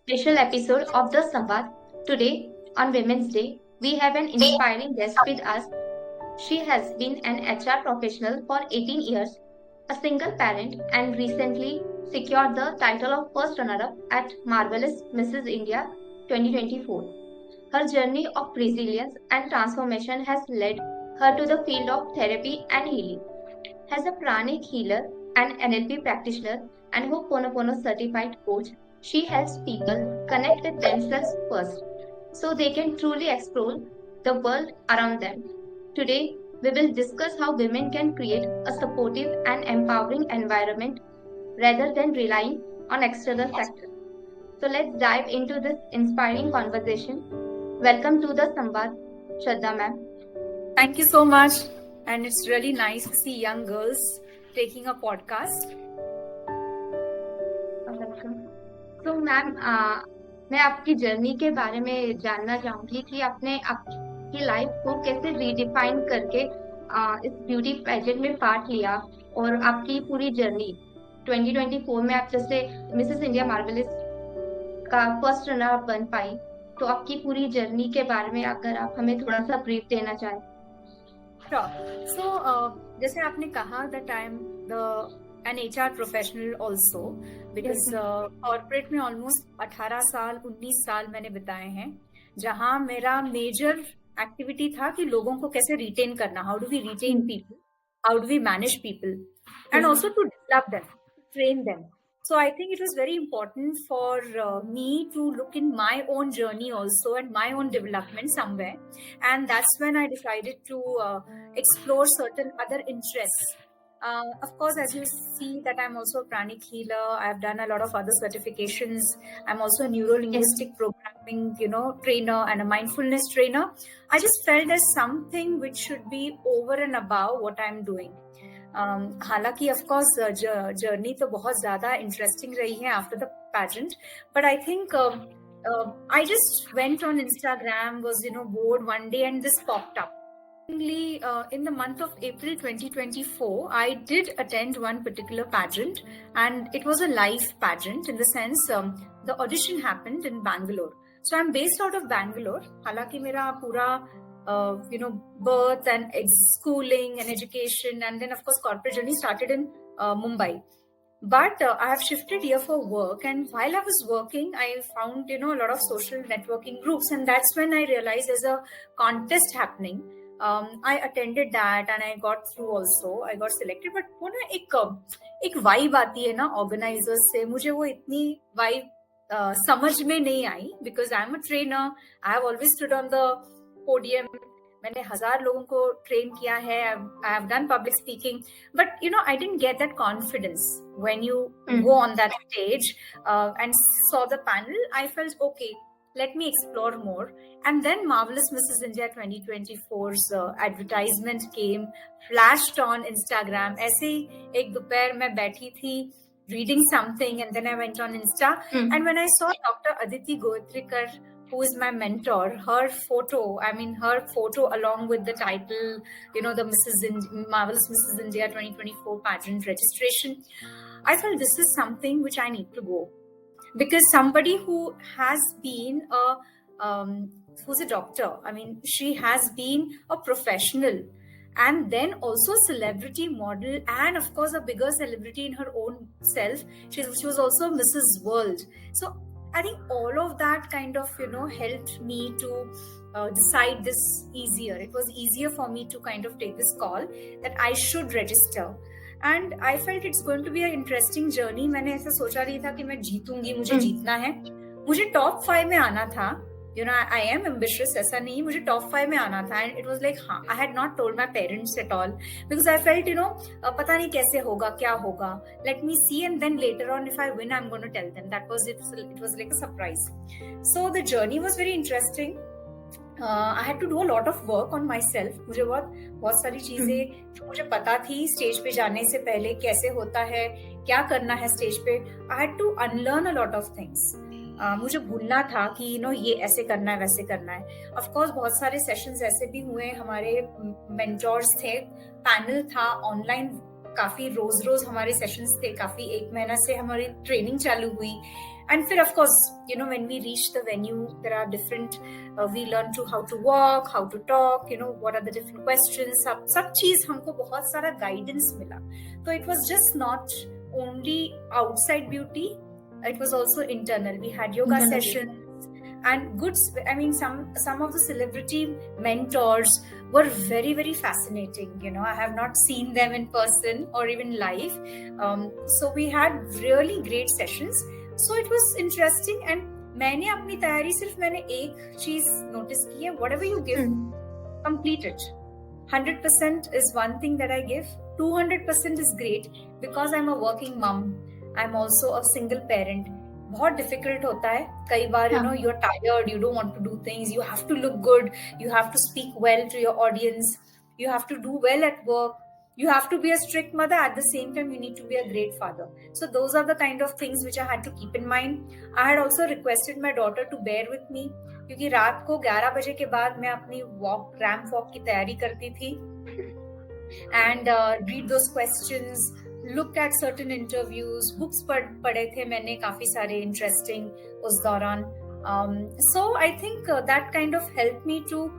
special episode of The Samvad. Today, on Women's Day, we have an inspiring guest with us. She has been an HR professional for 18 years, a single parent, and recently secured the title of first runner up at Marvelous Mrs. India 2024. Her journey of resilience and transformation has led her to the field of therapy and healing. As a pranic healer, an NLP practitioner, and Ho'oponopono certified coach, she helps people connect with themselves first so they can truly explore the world around them. Today, we will discuss how women can create a supportive and empowering environment rather than relying on external factors. So let's dive into this inspiring conversation. Welcome to the Samvad, Shraddha ma'am. Thank you so much. And it's really nice to see young girls taking a podcast. तो ma'am मैं आपकी journey के बारे में जानना चाहूंगी कि आपने आपकी लाइफ को कैसे रीडिफाइन करके इस ब्यूटी पेजेंट में पार्ट लिया और आपकी पूरी जर्नी 2024 में आप जैसे मिसेस इंडिया मार्वेलस का फर्स्ट रनर अप बन पाई, तो आपकी पूरी जर्नी के बारे में अगर आप हमें थोड़ा सा ब्रीफ देना चाहें. जैसे आपने कहा that I am an HR professional also because corporate में almost 18 साल 19 साल मैंने बिताए हैं, जहाँ मेरा मेजर एक्टिविटी था कि लोगों को कैसे रिटेन करना, how do we retain people, how do we manage people and also to develop them, train them. So I think it was very important for me to look in my own journey also and my own development somewhere, and that's when I decided to explore certain other interests. Of course, as you see that I'm also a pranic healer. I've done a lot of other certifications. I'm also a neuro-linguistic programming, trainer and a mindfulness trainer. I just felt there's something which should be over and above what I'm doing. हालांकि of course journey तो बहुत ज्यादा interesting रही है after the pageant, but I think I just went on Instagram, was bored one day and this popped up. In the month of April 2024, I did attend one particular pageant, and it was a live pageant in the sense the audition happened in Bangalore. So I'm based out of Bangalore. हालांकि मेरा पूरा birth and schooling and education and then of course corporate journey started in Mumbai. But I have shifted here for work, and while I was working, I found a lot of social networking groups, and that's when I realized there's a contest happening. I attended that and I got through also. I got selected, but वो ना एक vibe आती है ना organizers से, मुझे वो इतनी vibe समझ में नहीं आई because I'm a trainer. I have always stood on the podium. मैंने 1000 लोगों को train किया है. I have done public speaking, but I didn't get that confidence when you go on that stage and saw the panel. I felt okay. Let me explore more. And then Marvelous Mrs. India 2024's advertisement came, flashed on Instagram. ऐसे ही एक दोपहर मैं बैठी थी reading something, and then I went on Insta. And when I saw Dr. Aditi Goitrikar, who is my mentor, her photo along with the title, the Marvelous Mrs. India 2024 pageant registration, I felt this is something which I need to go. Because somebody who has been who's a doctor, she has been a professional and then also a celebrity model and of course a bigger celebrity in her own self. She was also Mrs. World. So I think all of that kind of helped me to decide this easier. It was easier for me to kind of take this call that I should register. And I felt it's going to be an interesting journey. मैंने ऐसा सोचा नहीं था कि मैं जीतूंगी, मुझे जीतना है, मुझे टॉप 5 में आना था. I am ambitious, ऐसा नहीं, मुझे टॉप 5 में आना था. And it was like, I had not told my parents at all because I felt पता नहीं कैसे होगा, क्या होगा. Let me see, and then later on if I win, I'm going to tell them. That was it. It was like a surprise. So the journey was very interesting. I had to do a lot of work on myself. मुझे बहुत सारी चीजें जो मुझे पता थी stage पे जाने से पहले कैसे होता है, क्या करना है स्टेज पे. I had to unlearn a lot of things. मुझे भूलना था कि ये ऐसे करना है, वैसे करना है. Of course बहुत सारे सेशंस ऐसे भी हुए, हमारे मेंटोर्स थे, पैनल था, ऑनलाइन काफी रोज हमारे सेशंस थे, काफी 1 महीना से हमारी ट्रेनिंग चालू हुई. And फिर of course, when we reach the venue, there are different, we learn to how to walk, how to talk, what are the different questions, सब चीज हमको बहुत सारा guidance मिला. So it was just not only outside beauty, it was also internal. We had yoga sessions and some of the celebrity mentors were very, very fascinating. I have not seen them in person or even live. So we had really great sessions. So it was interesting. And मैंने अपनी तैयारी सिर्फ मैंने एक चीज notice की है, whatever you give, complete it. 100% is one thing that I give. 200% is great because I'm a working mom. I'm also a single parent. बहुत difficult होता है कई बार, you're tired, you don't want to do things, you have to look good, you have to speak well to your audience, you have to do well at work, you have to be a strict mother, at the same time you need to be a great father. So those are the kind of things which I had to keep in mind. I had also requested my daughter to bear with me क्योंकि रात को 11 बजे के बाद मैं अपनी ramp walk की तैयारी करती थी and read those questions, look at certain interviews, books पढ़े थे मैंने काफी सारे interesting उस दौरान. So I think that kind of helped me to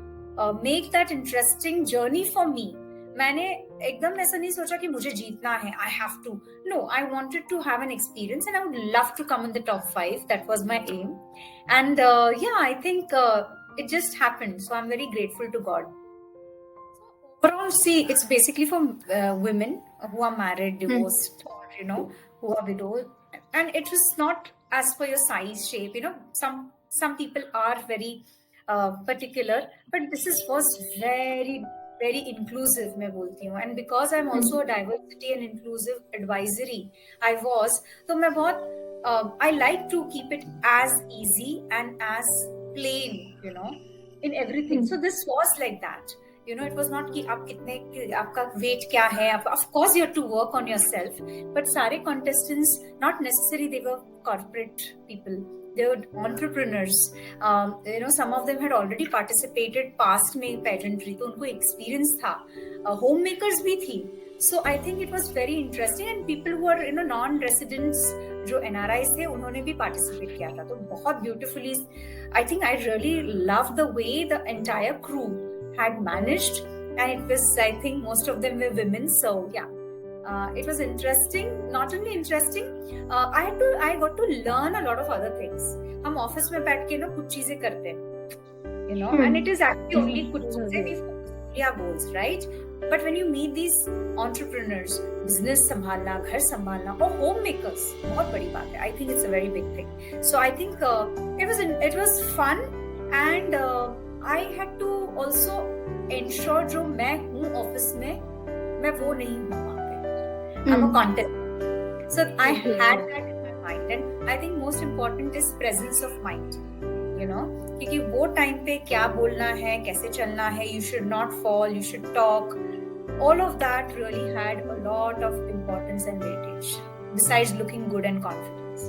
make that interesting journey for me. मैंने एकदम ऐसा नहीं सोचा कि मुझे जीतना है, I have to. No, I wanted to have an experience and I would love to come in the top 5. That was my aim. And I think it just happened. So I'm very grateful to God. Overall, see, it's basically for women who are married, divorced, or who are widowed, and it is not as per your size, shape. Some people are very particular, but this was very, very inclusive, मैं बोलती हूँ. And because I'm also a diversity and inclusive advisory, तो मैं बहुत I like to keep it as easy and as plain, in everything. So this was like that. It was not कि आप कितने आपका weight क्या है. Of course you have to work on yourself, but सारे contestants not necessarily they were corporate people, they were entrepreneurs. Some of them had already participated past में pageantry, तो उनको experience था. Homemakers भी थी. So I think it was very interesting, and people who are non-residents जो NRIs थे उन्होंने भी participate किया था. तो बहुत beautifully, I think I really loved the way the entire crew had managed, and it was, I think most of them were women. So it was interesting. Not only interesting, I got to learn a lot of other things. हम office में बैठ के कुछ चीजें करते हैं, and it is actually only कुछ चीजें we focus on goals, right? But when you meet these entrepreneurs, business संभालना, घर संभालना, और homemakers, बहुत बड़ी बात है. I think it's a very big thing. So I think it was fun, and I had to also ensure जो मैं हूँ ऑफिस में, मैं वो नहीं हूँ वहाँ पे. I'm a contestant. So I had that in my mind, and I think most important is presence of mind. क्योंकि वो टाइम पे क्या बोलना है, कैसे चलना है, you should not fall, you should talk. All of that really had a lot of importance and weightage, besides looking good and confidence.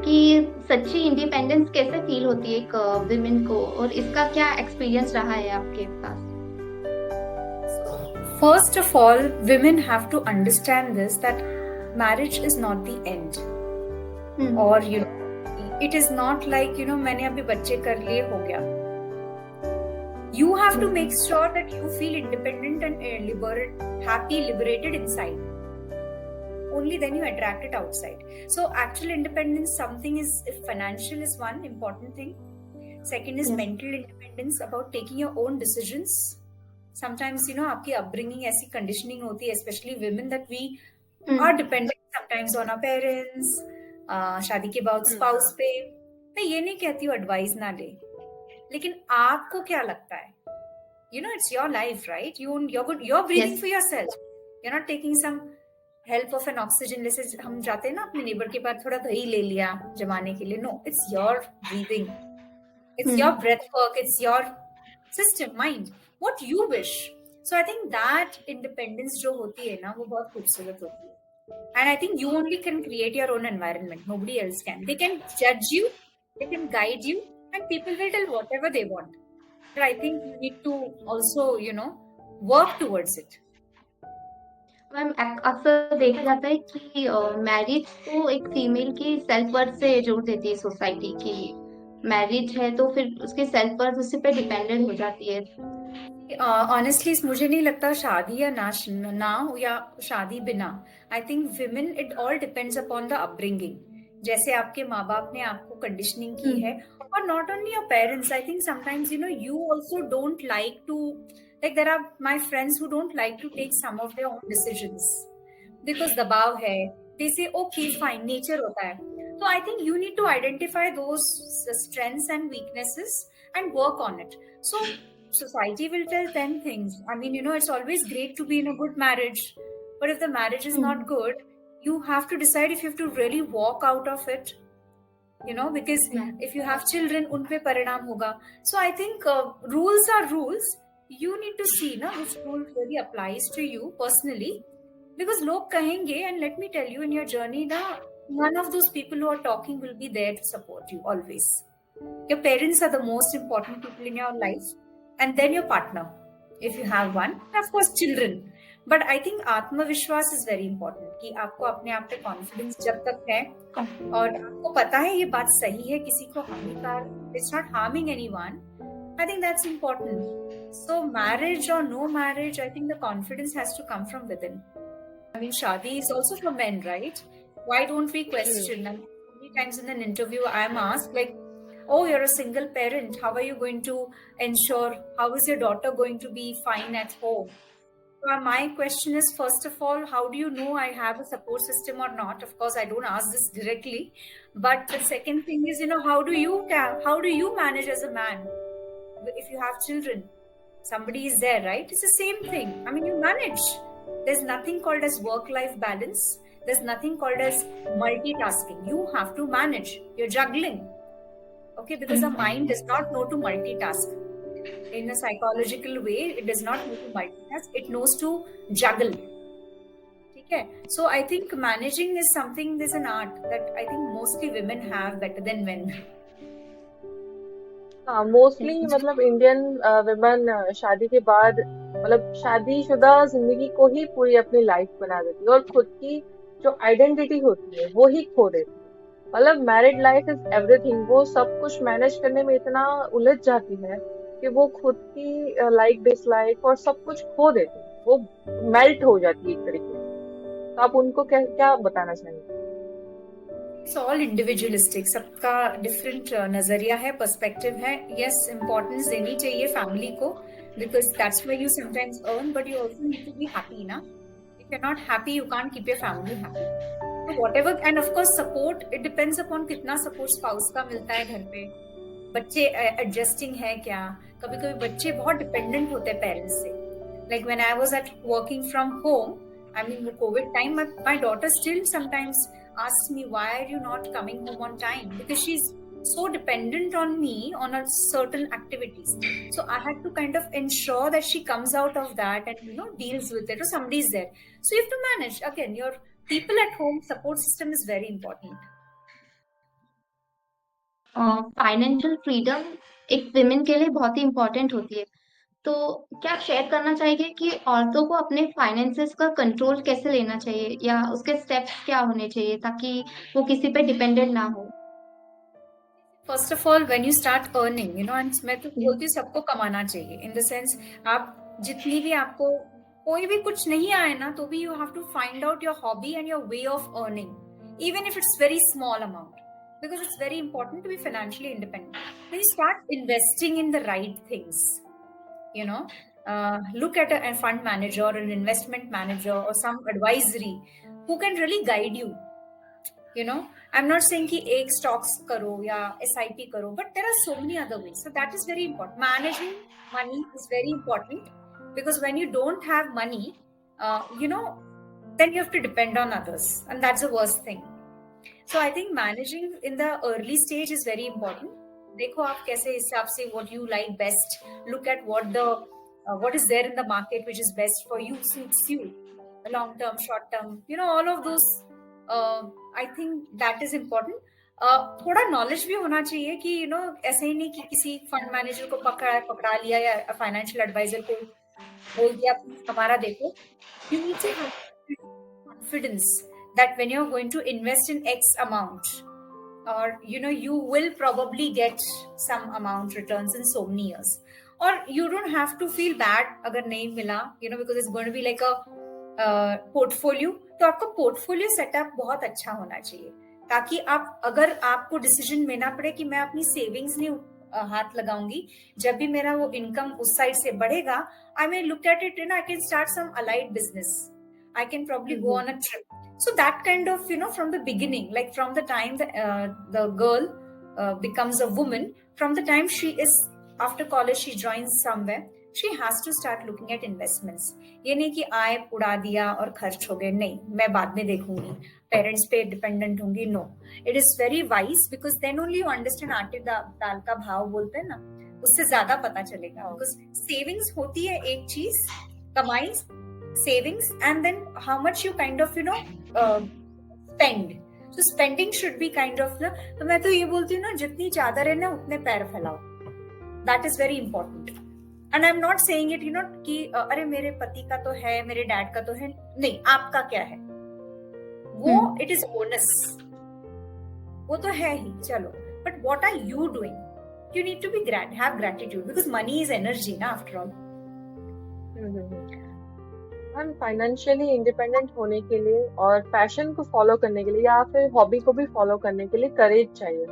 कि सच्ची इंडिपेंडेंस कैसे फील होती है एक विमेन को, और इसका क्या एक्सपीरियंस रहा है आपके पास? First of all, women have to understand this, that marriage is not the end. Or it is not like मैंने अभी बच्चे कर लिए हो गया. You have to make sure that you feel independent and happy, liberated inside. Only then you attract it outside. So actual independence, something is, if financial is one important thing. Second is mental independence, about taking your own decisions. Sometimes आपकी upbringing ऐसी conditioning होती है, especially women, that we are dependent sometimes on our parents. शादी के बाद spouse पे. मैं ये नहीं कहती हूँ advice ना ले, लेकिन आपको क्या लगता है? It's your life, right? You're breathing for yourself. You're not taking some help of an oxygen. जैसे हम जाते हैं ना अपने neighbor के पास, थोड़ा दही ले लिया जमाने के लिए. No, it's your breathing. It's your breath work. It's your system, mind. What you wish. So I think that independence जो होती है ना, वो बहुत खूबसूरत होती है. And I think you only can create your own environment. Nobody else can. They can judge you, they can guide you, and people will tell whatever they want. But I think you need to also, work towards it. Ma'am अक्सर देखा जाता है कि marriage को एक female की self worth से जोड़ देती है सोसाइटी की। मैरिज है तो फिर उसकी सेल्फ वर्थ उसी पे डिपेंडेंट हो जाती है। ऑनेस्टली मुझे नहीं लगता शादी या ना हो या शादी बिना। I think women it all depends upon the upbringing. जैसे आपके माँ बाप ने आपको कंडीशनिंग की है, और not only your parents, I think sometimes you also don't like to, like there are my friends who don't like to take some of their own decisions because दबाव है। दे से ओके फाइन, नेचर होता है। तो I think you need to identify those strengths and weaknesses and work on it. So society will tell 10 things. I mean, it's always great to be in a good marriage, but if the marriage is not good, you have to decide if you have to really walk out of it, because if you have children, unpe parinam hoga. So I think rules are rules. You need to see which rule really applies to you personally, because log kahenge, and let me tell you, in your journey, none of those people who are talking will be there to support you always. Your parents are the most important people in your life, and then your partner, if you have one, and of course children. But I think आत्मविश्वास is very important, कि आपको अपने आप पे confidence जब तक है और आपको पता है ये बात सही है, किसी को हानिकार, it's not harming anyone, I think that's important. So marriage or no marriage, I think the confidence has to come from within. I mean, shadi is also for men, right? Why don't we question? And many times in an interview I'm asked, like, oh, you're a single parent, how are you going to ensure, how is your daughter going to be fine at home? So my question is, first of all, how do you know I have a support system or not? Of course, I don't ask this directly, but the second thing is, how do you manage as a man if you have children? Somebody is there, right? It's the same thing. I mean, you manage. There's nothing called as work-life balance. There's nothing called as multitasking. You have to manage. You're juggling. Okay, because the mind does not know to multitask. In a psychological way, it does not know to multitask. It knows to juggle. Okay, so I think managing is something, there's an art that I think mostly women have better than men. हाँ, mostly मतलब Indian women शादी के बाद मतलब शादीशुदा जिंदगी को ही पूरी अपनी लाइफ बना देती है और खुद की जो आइडेंटिटी होती है वो ही खो देती है। मतलब मैरिड लाइफ इज एवरीथिंग, वो सब कुछ मैनेज करने में इतना उलझ जाती है कि वो खुद की लाइक डिसलाइक और सब कुछ खो देती है, वो मेल्ट हो जाती है एक तरीके से। तो आप उनको क्या क्या बताना चाहेंगे? It's all individualistic. सबका डिफरेंट नजरिया है, पर्सपेक्टिव है. Yes, importance देनी चाहिए फैमिली को, because that's where you sometimes earn, but you also need to be happy, na? If you're not happy, you can't keep your family happy. So whatever, and of course support, it depends upon कितना support spouse का मिलता है घर पे. बच्चे adjusting है क्या? कभी कभी बच्चे बहुत डिपेंडेंट होते हैं पेरेंट्स से. Like when I was at working from home, I mean the COVID time, my daughter still sometimes asks me, why are you not coming home on time? Because she's so dependent on me on a certain activities. So I had to kind of ensure that she comes out of that and deals with it, or somebody's there. So you have to manage. Again, your people at home support system is very important. Financial freedom एक women के लिए बहुत ही important होती है। तो क्या आप share करना चाहेंगे कि औरतों को अपने फाइनेंसेस का कंट्रोल कैसे लेना चाहिए या उसके स्टेप्स क्या होने चाहिए ताकि वो किसी पे डिपेंडेंट ना हो? First of all when you start earning, मैं तो बोलती हूँ सबको कमाना चाहिए, इन द सेंस आप जितनी भी आपको कोई भी कुछ नहीं आए ना, तो भी you have to find out your hobby and your way of earning, even if it's very small amount, because it's very important to be financially independent. When you start investing in the right things, look at a fund manager or an investment manager or some advisory who can really guide you. I'm not saying कि एक stocks करो या SIP करो, but there are so many other ways. So that is very important. Managing money is very important, because when you don't have money, then you have to depend on others, and that's the worst thing. So I think managing in the early stage is very important. देखो आप कैसे हिसाब से what you like best. Look at what is there in the market which is best for you, suits you, long term, short term. All of those. I think that is important. थोड़ा knowledge भी होना चाहिए कि ऐसे ही नहीं कि किसी fund manager को पकड़ा लिया या फाइनेंशियल एडवाइजर को बोल दिया हमारा देखो. You need to have confidence that when you're going to invest in X amount, or you will probably get some amount returns in so many years, or you don't have to feel bad agar nahi mila, because it's going to be like a portfolio. तो आपका portfolio setup बहुत अच्छा होना चाहिए, ताकि आप अगर आपको डिसीजन लेना पड़े कि मैं अपनी सेविंग्स नहीं हाथ लगाऊंगी, जब भी मेरा वो इनकम उस साइड से बढ़ेगा, I may look at it, I can start some allied business, I can probably go on a trip. So that kind of, from the beginning, like from the time the girl becomes a woman, from the time she is after college, she joins somewhere, she has to start looking at investments. ये नहीं कि आए उड़ा दिया और खर्च हो गए, नहीं, मैं बाद में देखूंगी, पेरेंट्स पे डिपेंडेंट होंगी, no. It is very wise, because then only you understand आटे दाल का भाव बोलते हैं ना, उससे ज्यादा पता चलेगा. Because savings होती है एक चीज, कमाई, savings, and then how much you kind of spend. So spending should be kind of तो मैं तो ये बोलती हूँ ना, जितनी चादर है ना उतने पैर फैलाओ. That is very important. And I'm not saying it कि अरे मेरे पति का तो है, मेरे डैड का तो है, नहीं, आपका क्या है वो, it is bonus, वो तो है ही, चलो. But what are you doing? You need to be have gratitude, because money is energy ना, after all. हम फाइनेंशियली इंडिपेंडेंट होने के लिए और पैशन को फॉलो करने के लिए या फिर हॉबी को भी फॉलो करने के लिए करेज चाहिए,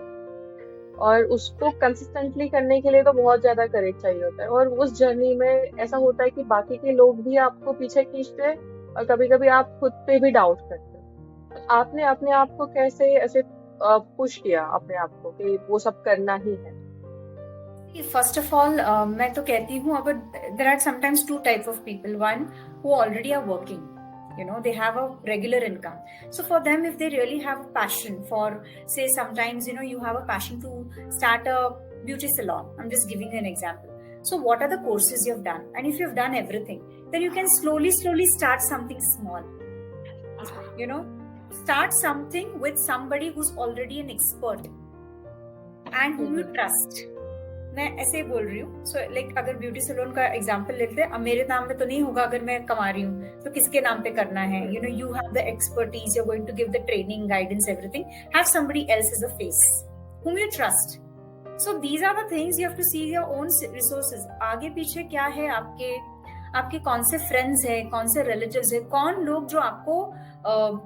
और उसको कंसिस्टेंटली करने के लिए तो बहुत ज्यादा करेज चाहिए होता है. और उस जर्नी में ऐसा होता है कि बाकी के लोग भी आपको पीछे खींचते हैं, और कभी कभी आप खुद पे भी डाउट करते हैं. आपने अपने आप को कैसे ऐसे पुश किया अपने आप को कि वो सब करना ही है? First of all, मैं तो कहती हूँ, अगर there are sometimes two type of people. One who already are working, they have a regular income. So for them, if they really have a passion for, say, sometimes you have a passion to start a beauty salon. I'm just giving you an example. So what are the courses you have done? And if you've done everything, then you can slowly start something small. Start something with somebody who's already an expert and whom you trust. मैं ऐसे बोल रही हूँ. So like अगर beauty salon का example लेते हैं, अब मेरे नाम पे तो नहीं होगा, अगर मैं कमा रही हूँ तो किसके नाम पे करना है? You have the expertise, you're going to give the training, guidance, everything. Have somebody else as a face whom you trust. So these are the things you have to see your own resources. आगे पीछे क्या है आपके कौन से friends है, कौन से रिलेटिव्स है, कौन लोग जो आपको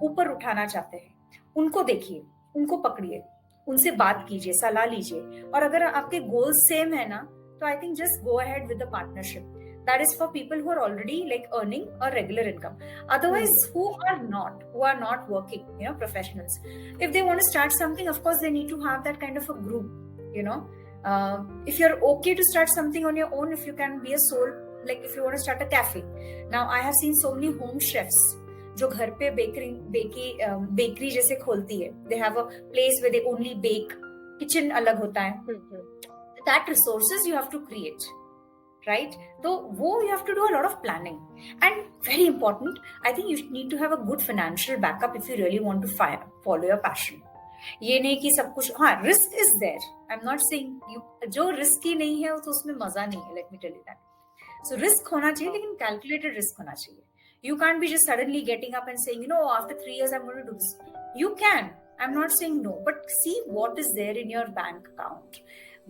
ऊपर उठाना चाहते हैं, उनको देखिए, उनको पकड़िए, उनसे बात कीजिए, सलाह लीजिए. और अगर आपके गोल्स सेम है ना, तो I think just go ahead with the partnership. That is for people who are already like earning a regular income. Otherwise who are not working, professionals, if they want to start something, of course they need to have that kind of a group. If you're okay to start something on your own, if you can be a sole, like if you want to start a cafe. Now I have seen so many home chefs जो घर पे bakery जैसे खोलती है. They have a place where they only bake, kitchen अलग होता है. That resources you have to create, right? तो वो you have to do a lot of planning. And very important, I think you need to have a good financial backup if you really want to follow your passion. ये नहीं कि सब कुछ, हाँ, risk is there. I am not saying जो risk ही नहीं है तो उसमें मजा नहीं है. Let me tell you that. So risk होना चाहिए, लेकिन कैलकुलेटेड रिस्क होना चाहिए. You can't be just suddenly getting up and saying, after 3 years I'm going to do this. You can. I'm not saying no, but see what is there in your bank account.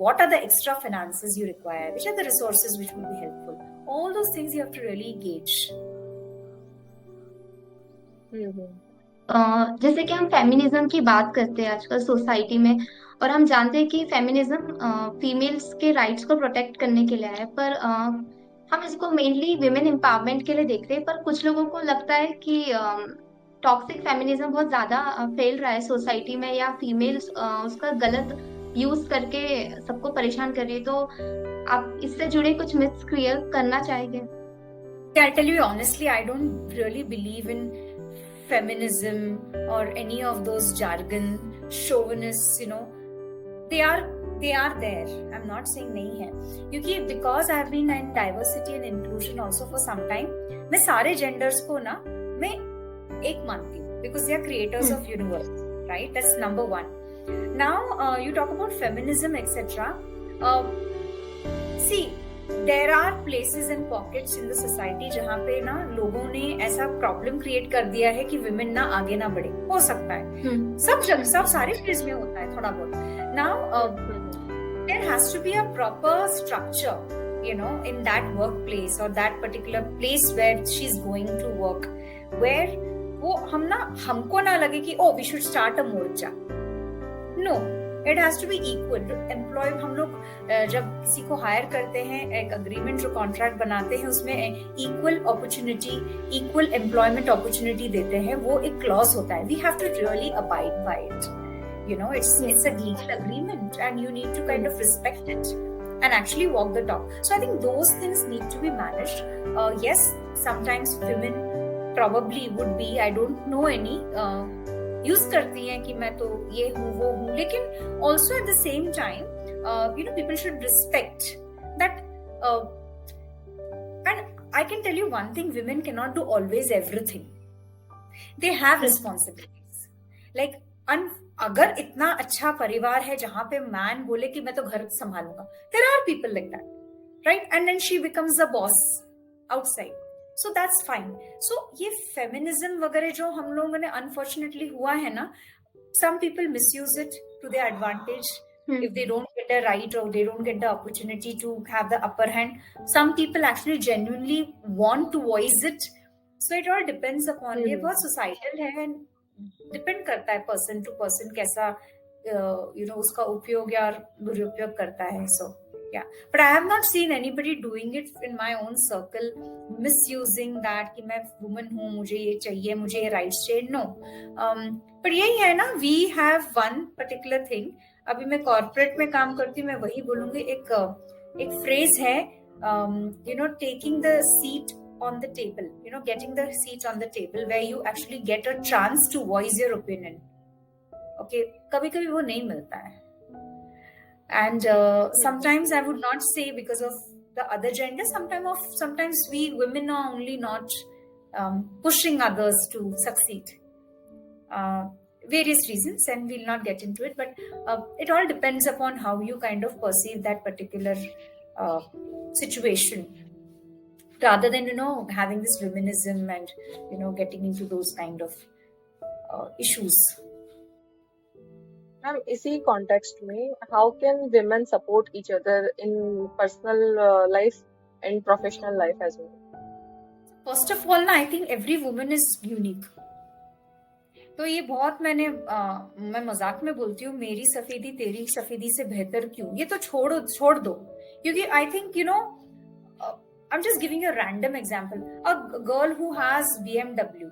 What are the extra finances you require? Which are the resources which will be helpful? All those things you have to really gauge. जैसे कि हम feminism की बात करते हैं आजकल society में, और हम जानते हैं कि फेमिनिज्म फीमेल्स के राइट्स को प्रोटेक्ट करने के लिए है, पर हम इसको मेनली विमेन एम्पावरमेंट के लिए देखते हैं. पर कुछ लोगों को लगता है कि टॉक्सिक फेमिनिज्म बहुत ज्यादा फैल रहा है सोसाइटी में, या फीमेल्स उसका गलत यूज करके सबको परेशान कर रही है. तो आप इससे जुड़े कुछ मिथ्स क्लियर करना चाहेंगे? I'll tell you honestly, I don't really believe in feminism or any of those jargon, chauvinists, they are there. I'm not saying नहीं है, क्योंकि because I've been in diversity and inclusion also for some time, मैं सारे genders को ना मैं एक मानती हूँ, because they are creators of universe, right? That's number one. Now you talk about feminism, etc. See, there are places and pockets in the society जहाँ पे ना लोगों ने ऐसा प्रॉब्लम क्रिएट कर दिया है कि विमेन ना आगे ना बढ़े, हो सकता है सब जगह, सब सारे फील्ड्स में होता है थोड़ा बहुत। Now there has to be a proper structure, you know, in that workplace or that particular place where she's going to work, where वो हमको ना लगे कि oh we should start a Morcha. No, it has to be equal to employ। हम लोग जब किसी को हायर करते हैं, एक अग्रीमेंट जो कॉन्ट्रैक्ट बनाते हैं उसमें equal opportunity, equal employment opportunity देते हैं, वो एक क्लॉज होता है। We have to really abide by it, you know, it's a legal agreement and you need to kind of respect it and actually walk the talk. So I think those things need to be managed. Yes, sometimes women probably would be, I don't know any, use करती हैं कि मैं तो ये हूँ वो हूँ, लेकिन also at the same time, you know, people should respect that. And I can tell you one thing, women cannot do always everything. They have responsibilities. Like अगर इतना अच्छा परिवार है जहां पे मैन बोले कि मैं तो घर संभालूंगा, there are people like that, right? And then she becomes a boss outside, so that's fine. So ये फेमिनिज्म वगैरह जो हम लोगों ने अनफॉर्चुनेटली हुआ है ना, some people misuse it to their advantage if they don't get the right or they don't get the opportunity to have the upper hand. Some people actually genuinely want to voice it, so it all depends upon, ये बहुत societal है and depend करता है person to person कैसा you know उसका उपयोग या दुरुपयोग करता है। सो या, but I have not seen anybody doing it in my own circle, misusing that कि मैं वुमन हूँ, मुझे ये चाहिए, मुझे ये राइट्स चाहिए। नो, बट यही है ना, we have one particular thing. अभी मैं कॉर्पोरेट में काम करती हूँ, मैं वही बोलूंगी, एक फ्रेज है, you know, taking the seat on the table, you know, getting the seat on the table where you actually get a chance to voice your opinion. Okay, कभी-कभी वो नहीं मिलता है, and sometimes I would not say because of the other gender. Sometimes we women are only not pushing others to succeed. Various reasons, and we'll not get into it. But it all depends upon how you kind of perceive that particular situation. Rather than, you know, having this feminism and, you know, getting into those kind of issues. Ma'am, इसी context में, how can women support each other in personal life and professional life as well? First of all, I think every woman is unique. तो ये बहुत मैं मजाक में बोलती हूँ, मेरी सफेदी तेरी सफेदी से बेहतर क्यों, ये तो छोड़ दो, क्योंकि I think, you know, I'm just giving you a random example. A girl who has BMW,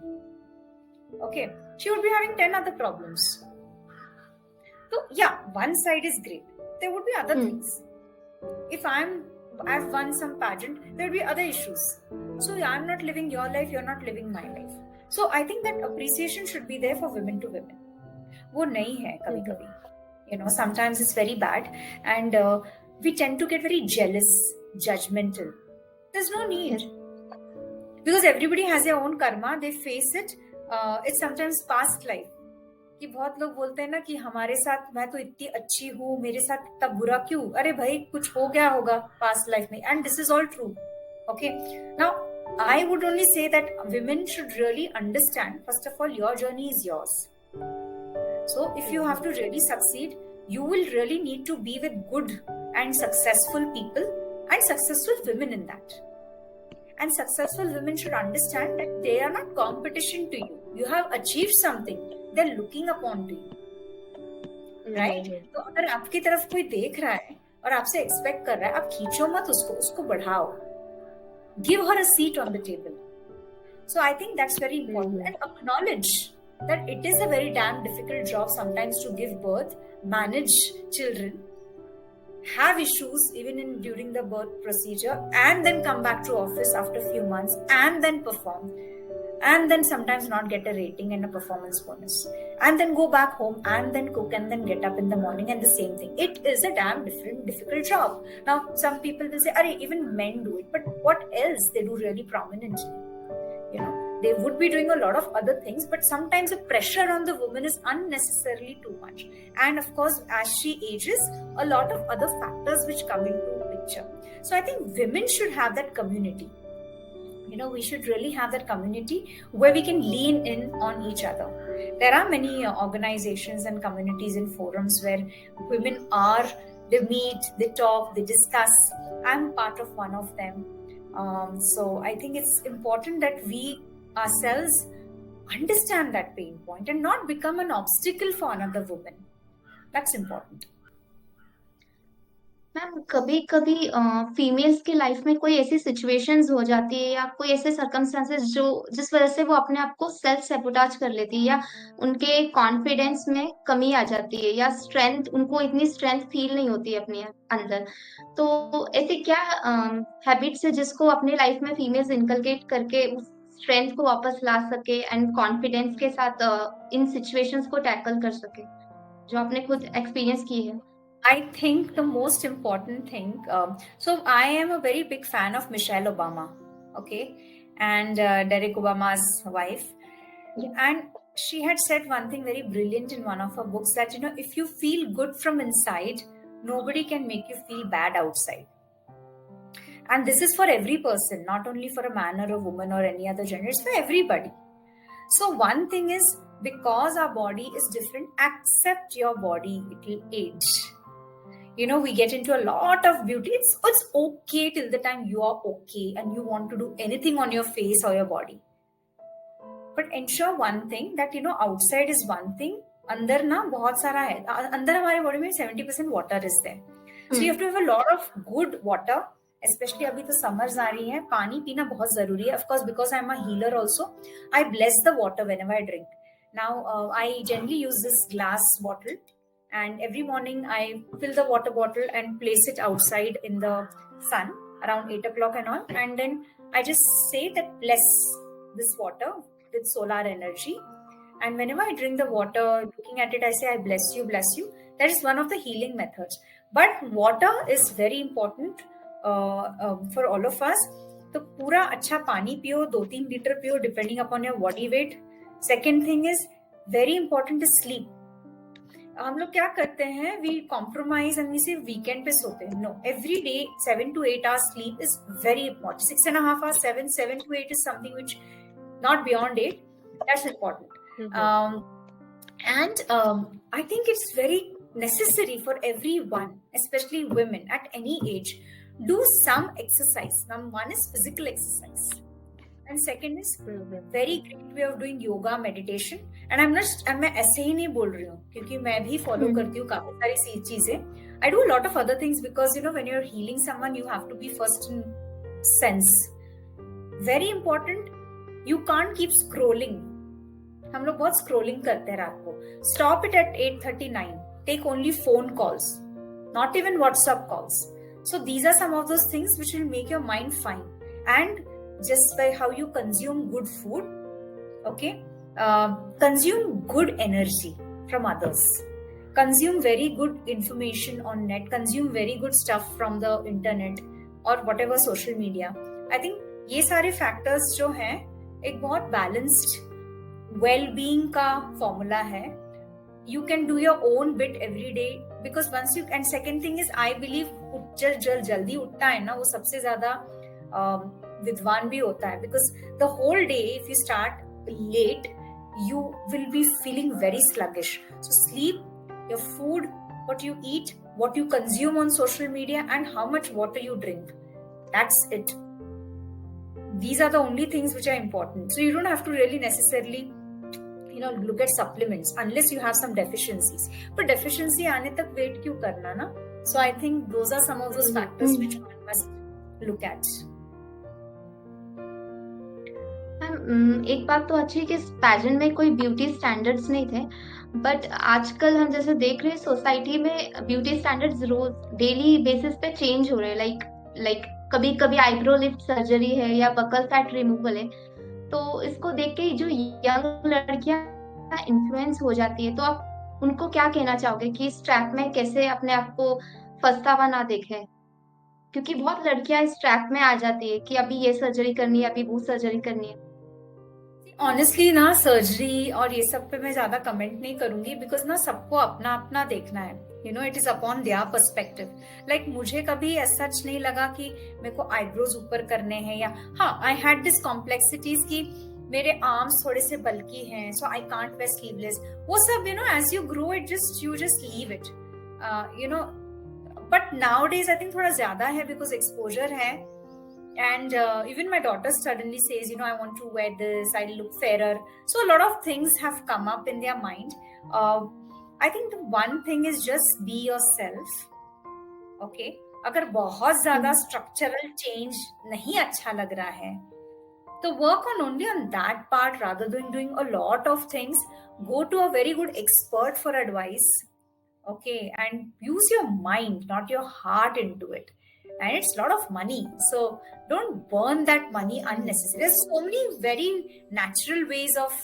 okay, she would be having 10 other problems. So yeah, one side is great. There would be other things. If I've won some pageant, there will be other issues. So yeah, I'm not living your life, you're not living my life. So I think that appreciation should be there for women to women. वो नहीं है कभी-कभी. You know, sometimes it's very bad, and we tend to get very jealous, judgmental. There's no need, because everybody has their own karma. They face it. It's sometimes past life. कि बहुत लोग बोलते हैं ना कि हमारे साथ, मैं तो इतनी अच्छी हूँ, मेरे साथ इतना बुरा क्यों? अरे भाई, कुछ हो गया होगा past life में, and this is all true. Okay. Now, I would only say that women should really understand. First of all, your journey is yours. So, if you have to really succeed, you will really need to be with good and successful people and successful women in that. And successful women should understand that they are not competition to you. You have achieved something. They're looking upon to you. Right? तो अगर आपकी तरफ कोई देख रहा है और आपसे एक्सपेक्ट कर रहा है, आप खींचो मत उसको बढ़ाओ. Give her a seat on the table. So I think that's very important. And acknowledge that it is a very damn difficult job sometimes to give birth, manage children, have issues even during the birth procedure, and then come back to office after a few months and then perform, and then sometimes not get a rating and a performance bonus, and then go back home and then cook and then get up in the morning and the same thing. It is a damn difficult job. Now some people will say, "Arey, even men do it," but what else they do really prominently? You know, they would be doing a lot of other things, but sometimes the pressure on the woman is unnecessarily too much. And of course, as she ages, a lot of other factors which come into picture. So I think women should have that community. We should really have that community where we can lean in on each other. There are many organizations and communities and forums where women they meet, they talk, they discuss. I'm part of one of them. So I think it's important that we ourselves understand that pain point and not become an obstacle for another woman. That's important. Ma'am कभी कभी females की life में कोई ऐसी situations हो जाती है या कोई ऐसे सर्कमस्टांसेस जिस वजह से वो अपने आप को सेल्फ सेबोटाज कर लेती है या उनके कॉन्फिडेंस में कमी आ जाती है या उनको इतनी स्ट्रेंथ फील नहीं होती है अपने अंदर। तो ऐसी क्या हैबिट्स है जिसको अपने लाइफ में फीमेल्स इनकलकेट करके उस स्ट्रेंथ को वापस ला सके एंड कॉन्फिडेंस के साथ इन सिचुएशंस को टैकल कर सके, जो आपने खुद एक्सपीरियंस की है? I think the most important thing, so I am a very big fan of Michelle Obama, okay, and Derek Obama's wife. Yeah. And she had said one thing very brilliant in one of her books, that if you feel good from inside, nobody can make you feel bad outside. And this is for every person, not only for a man or a woman or any other gender, it's for everybody. So one thing is, because our body is different, accept your body, it will age. We get into a lot of beauty. It's okay till the time you are okay and you want to do anything on your face or your body. But ensure one thing, that outside is one thing, अंदर ना बहुत सारा है. अंदर हमारे body में 70% water is there. So you have to have a lot of good water. Especially अभी तो summers आ रही है, पानी पीना बहुत जरूरी है. Of course, because I'm a healer also, I bless the water whenever I drink. Now I generally use this glass bottle. And every morning I fill the water bottle and place it outside in the sun around 8 o'clock and all. And then I just say that bless this water with solar energy. And whenever I drink the water, looking at it, I say, I bless you, bless you. That is one of the healing methods. But water is very important for all of us. तो पूरा अच्छा पानी पियो, 2-3 litre पियो, depending upon your body weight. Second thing is, very important is sleep. हम लोग क्या करते हैं, वी कॉम्प्रोमाइज एंड वी सिर्फ वीकेंड पे सोते हैं. No, every day 7 to 8 hours sleep is very important. 6.5 hours, 7 to 8 is something which not beyond 8. That's important. And I think it's very necessary for everyone, especially women at any age, do some exercise. Number one is physical exercise. And second is very great way of doing yoga, meditation. And मैं ऐसे ही नहीं बोल रही हूँ, क्योंकि मैं भी follow करती हूँ काफी सारी चीजें. I do a lot of other things because when you're healing someone, you have to be first in sense. Very important, you can't keep scrolling. हम लोग बहुत scrolling करते हैं रात को. Stop it at 8:39. Take only phone calls, not even WhatsApp calls. So these are some of those things which will make your mind fine. And just by how you consume good food, okay, consume good energy from others, consume very good information on net, consume very good stuff from the internet or whatever social media. I think ये सारे factors जो हैं एक बहुत balanced well-being का formula है. You can do your own bit every day because once you, and second thing is, I believe जल्दी उठता है ना, वो सबसे ज्यादा विद्वान भी होता है. Because the whole day, if you start late, you will be feeling very sluggish. So sleep, your food, what you eat, what you consume on social media, and how much water you drink. That's it. These are the only things which are important. So you don't have to really necessarily look at supplements unless you have some deficiencies. But deficiency आने तक wait क्यों करना ना? So I think those are some of those factors which one must look at. एक बात तो अच्छी है कि पैजेंट में कोई ब्यूटी स्टैंडर्ड्स नहीं थे, बट आजकल हम जैसे देख रहे हैं सोसाइटी में ब्यूटी स्टैंडर्ड्स रोज डेली बेसिस पे चेंज हो रहे हैं. लाइक कभी कभी आईब्रो लिफ्ट सर्जरी है या बकल फैट रिमूवल है. तो इसको देख के जो यंग लड़कियां इन्फ्लुएंस हो जाती है, तो आप उनको क्या कहना चाहोगे कि इस ट्रैप में कैसे अपने आप को फंसता हुआ ना देखें? क्योंकि बहुत लड़कियां इस ट्रैप में आ जाती है कि अभी ये सर्जरी करनी है, अभी वो सर्जरी करनी है. ऑनेस्टली ना, सर्जरी और ये सब पे मैं ज्यादा कमेंट नहीं करूंगी बिकॉज ना सबको अपना अपना देखना है. it is upon their perspective. Like मुझे कभी ऐसा सच नहीं लगा कि मेरे को आईब्रोज ऊपर करने हैं, या हाँ, I had this complexities कि मेरे आर्म्स थोड़े से बल्की हैं, so I can't wear sleeveless. वो सब as you grow it, you just leave it. But nowadays I think थोड़ा ज्यादा है because exposure है. And even my daughter suddenly says, I want to wear this, I look fairer. So a lot of things have come up in their mind. I think the one thing is just be yourself. Okay? अगर बहुत ज्यादा structural change नहीं अच्छा लग रहा है, तो work only on that part rather than doing a lot of things. Go to a very good expert for advice. Okay? And use your mind, not your heart into it. And it's a lot of money, so don't burn that money unnecessarily. There's so many very natural ways of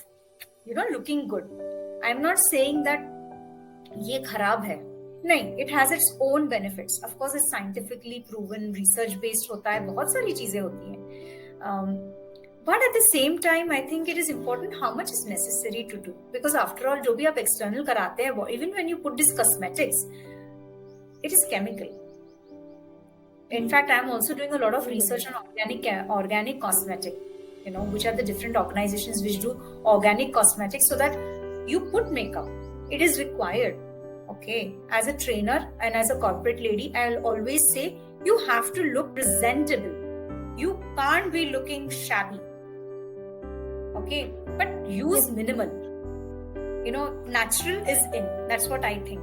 looking good. I'm not saying that ये खराब है, नहीं, it has its own benefits. Of course it's scientifically proven, research based होता है, बहुत सारी चीजें होती हैं, but at the same time I think it is important how much is necessary to do, because after all जो भी आप external कराते हैं, even when you put this cosmetics, it is chemical. In fact, I'm also doing a lot of research on organic cosmetic, which are the different organizations which do organic cosmetics, so that you put makeup. It is required. Okay. As a trainer and as a corporate lady, I'll always say you have to look presentable. You can't be looking shabby. Okay. But use minimal. Natural is in. That's what I think.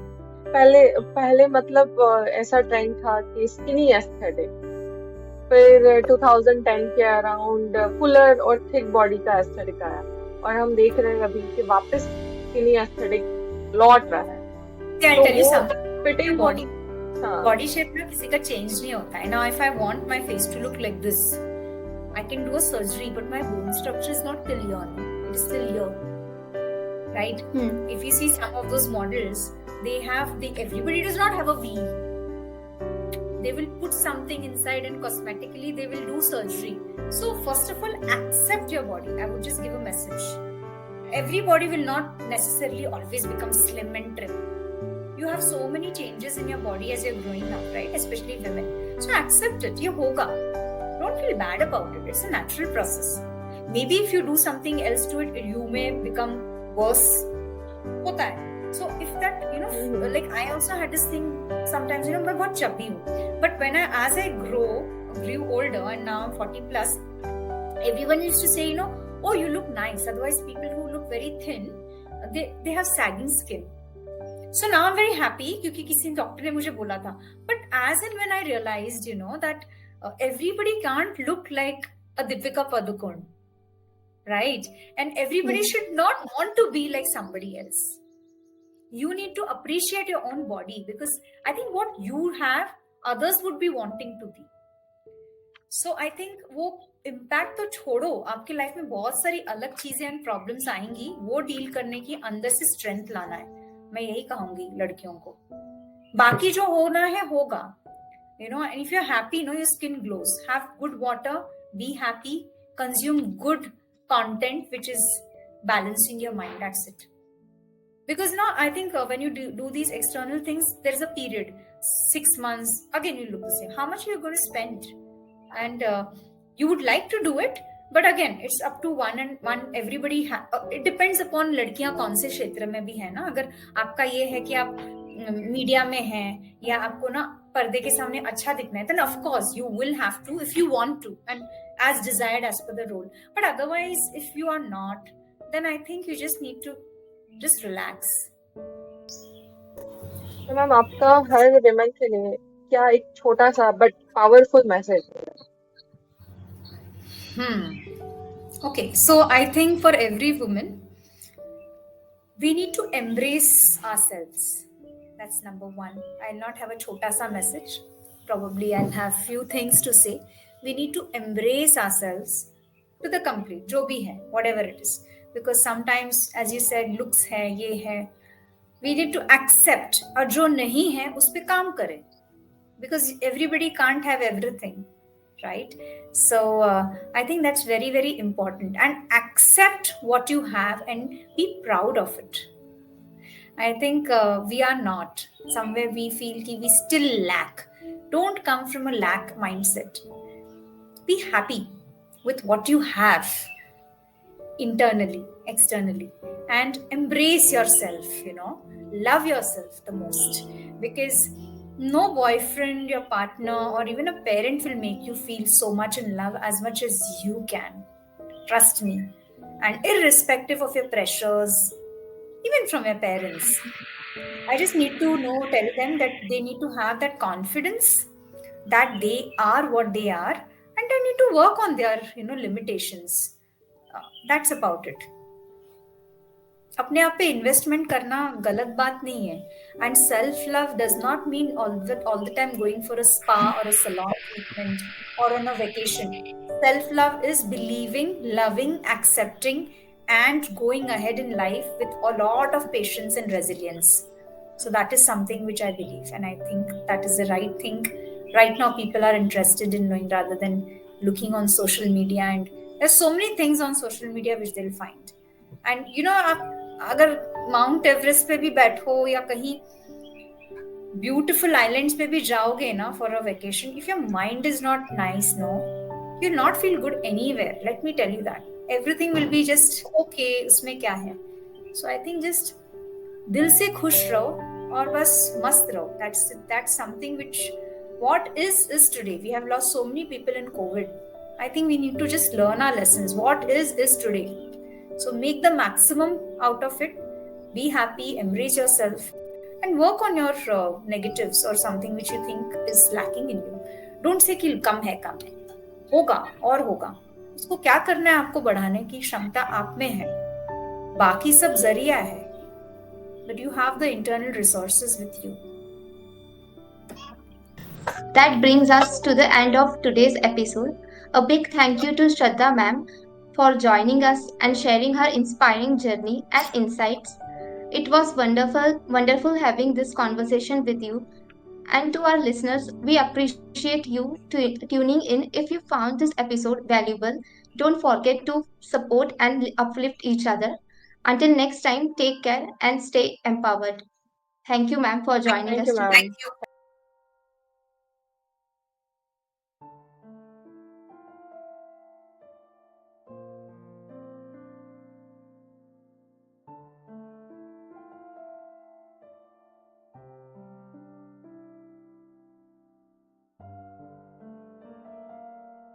पहले मतलब ऐसा trend था कि skinny aesthetic, फिर 2010 के around Fuller और thick body का aesthetic आया, और हम देख रहे हैं अभी कि वापस स्किनी एस्थेटिक लौट रहा है. फिटिंग बॉडी शेप में किसी का चेंज नहीं होता है. Now if I want my face to look like this, I can do a surgery, but my bone structure is not till here, it is still here, right? If you see some of those models, everybody does not have a V. They will put something inside, and cosmetically they will do surgery. So first of all, accept your body. I would just give a message. Everybody will not necessarily always become slim and trim. You have so many changes in your body as you're growing up, right? Especially women. So accept it. Ye hoga. Don't feel bad about it. It's a natural process. Maybe if you do something else to it, you may become worse. होता है. So if that, like I also had this thing sometimes, मैं बहुत chubby हूँ. But as I grew older, and now I'm 40 plus, everyone used to say, oh, you look nice. Otherwise, people who look very thin, they have sagging skin. So now I'm very happy क्योंकि किसी doctor ने मुझे बोला था. But as and when I realized, that everybody can't look like a Deepika Padukone. Right? And everybody should not want to be like somebody else. You need to appreciate your own body, because I think what you have, others would be wanting to be. So I think वो impact तो छोड़ो, आपकी life में बहुत सारी अलग चीजें and problems आएंगी, वो डील करने की अंदर से strength लाना है. मैं यही कहूंगी लड़कियों को. बाकी जो होना है होगा. And if you're happy, your skin glows. Have good water, be happy, consume good content which is balancing your mind. That's it. Because now I think when you do these external things, there is a period, 6 months, again you look the same. How much are you going to spend? And you would like to do it, but again it's up to one everybody. It depends upon लड़कियां कौन से क्षेत्र में भी है ना. अगर आपका ये है कि आप मीडिया में हैं, या आपको ना पर्दे के सामने अच्छा दिखना है, then of course you will have to, if you want to, and as desired as per the role. But otherwise, if you are not, then I think you just need to just relax. तो ma'am आपका हर women के लिए क्या एक छोटा सा but powerful message है? Okay, so I think for every woman, we need to embrace ourselves. That's number one. I'll not have a chota sa message. Probably I'll have few things to say. We need to embrace ourselves to the complete, जो भी है, whatever it is. Because sometimes, as you said, looks है, ये है. We need to accept, और जो नहीं है, उस पे काम करें. Because everybody can't have everything, right? So I think that's very, very important. And accept what you have and be proud of it. I think we are not. Somewhere we feel ki we still lack. Don't come from a lack mindset. Be happy with what you have internally, externally, and embrace yourself, love yourself the most, because no boyfriend, your partner, or even a parent will make you feel so much in love as much as you can. Trust me. And irrespective of your pressures, even from your parents, I just need to tell them that they need to have that confidence that they are what they are, and they need to work on their, limitations. That's about it. अपने आप पे investment करना गलत बात नहीं है, and self love does not mean all the time going for a spa or a salon treatment or on a vacation. Self love is believing, loving, accepting, and going ahead in life with a lot of patience and resilience. So that is something which I believe, and I think that is the right thing right now people are interested in knowing, rather than looking on social media. And there's so many things on social media which they'll find. And आप अगर mount Everest पे भी बैठो या कहीं beautiful islands पे भी जाओगे ना for a vacation, if your mind is not nice, no, you not feel good anywhere. Let me tell you that everything will be just okay. उसमें क्या है? सो आई थिंक जस्ट दिल से खुश रहो और बस मस्त रहो. That's something which what is today. We have lost so many people in COVID. I think we need to just learn our lessons. What is today. So make the maximum out of it. Be happy, embrace yourself, and work on your negatives or something which you think is lacking in you. Don't say कि कम है, होगा और होगा. उसको क्या करना है आपको बढ़ाने की क्षमता आप में है. बाकी सब जरिया है. But you have the internal resources with you. That brings us to the end of today's episode. A big thank you to Shraddha ma'am for joining us and sharing her inspiring journey and insights. It was wonderful having this conversation with you. And to our listeners, we appreciate you tuning in. If you found this episode valuable, don't forget to support and uplift each other. Until next time, take care and stay empowered. Thank you, ma'am, for joining Thank us you, today. ma'am.